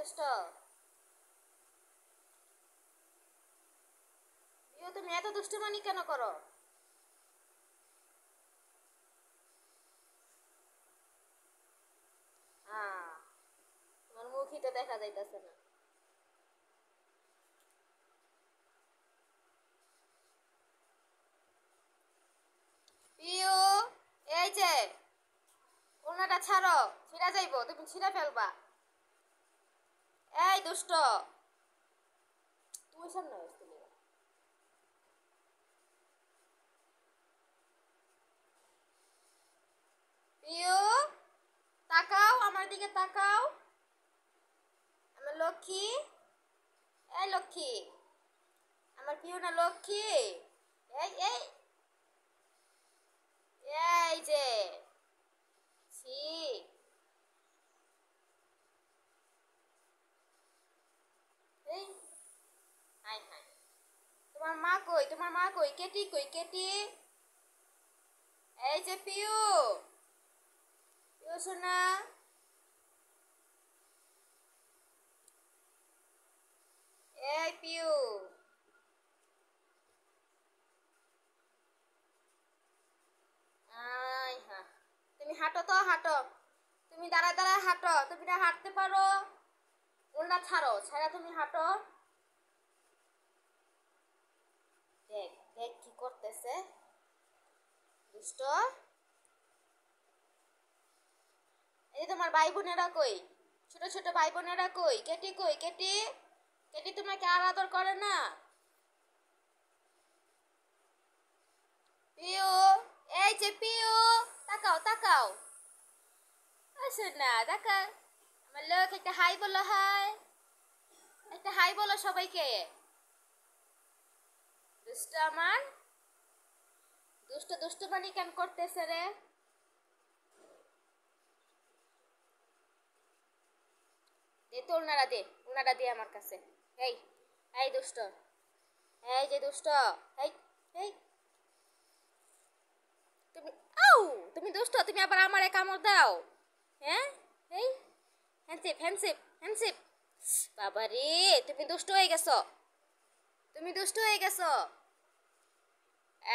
দুষ্ট পিউ, তুমি এত দুষ্টুমানি কেন করো? তোমার মুখই তো দেখা যাইতেছে না। পিউ, এই যে ওনাটা ছাড়ো, ছিঁড়া যাইবো, তুমি ছিঁড়া ফেলবা। এই দুষ্ট, তুমি সামনে আসছিলে। পিউ, তাকাও, আমার দিকে তাকাও। আমার লক্ষ্মী, এই লক্ষ্মী, আমার পিউ না লক্ষ্মী। এই এই এই যে ছি, এই হাই হাই, তোমার মা কই? তোমার মা কই? কেটি কই? কেটি, এই যে পিউ, পিউ শোনা, এই পিউ, আই হা, তুমি হাঁটো তো হাঁটো, তুমি দাঁড়ায় দাঁড়ায় হাঁটো, তুমি না হাঁটতে পারো? ওনা ছাড়ো, ছাড়া তুমি হাঁটো। দেখ দেখ কি করতেছে দুষ্ট। এই তোমার ভাই বোনেরা কই? ছোট ছোট ভাই বোনেরা কই? কেটি কই? কেটি, কেটি তোমাকে আর আদর করে না? পিউ, এই যে পিউ, তাকাও তাকাও, আসো না তাকা, আমার লোক একটা হাই বলো, হাই, একটা হাই বলো সবাইকে। দুষ্ট আমার, দুষ্ট দুষ্ট মানে কেন করতেছে রে? দে তো ওনারা, দে ওনারা, দে আমার কাছে। এই এই দুষ্ট, এই যে দুষ্ট, এই এই তুমি, আউ, তুমি দুষ্ট, তুমি আবার আমারে কামড় দাও। হ্যাঁ, এই হ্যান্ডসিপ হ্যান্ডসিপ হ্যান্ডসিপ, বাবা রে, তুমি দুষ্ট হয়ে গেছো, তুমি দুষ্ট হয়ে গেছো।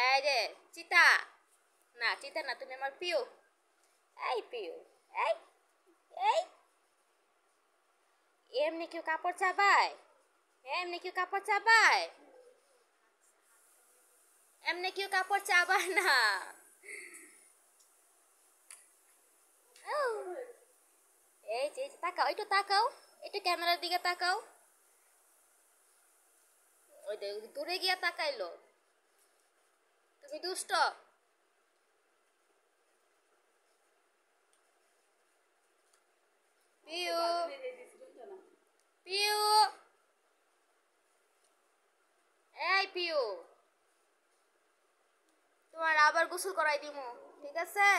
এই রে চিতা, না চিতা না, তুমি আমার পিউ। এই পিউ, এই এই, এমনি কেউ কাপড় চাবায়? এমনি কেউ কাপড় চাবায়? এমনি কেউ কাপড় চাবায় না। আউ, এই যে তাকাও, একটু তাকাও, একটু ক্যামেরার দিকে তাকাও। ওই দূরে গিয়া তাকাইলো, তুমি দুষ্ট। পিউ, পিউ, এই পিউ, তোমার আবার গোসল করাই দিমু, ঠিক আছে?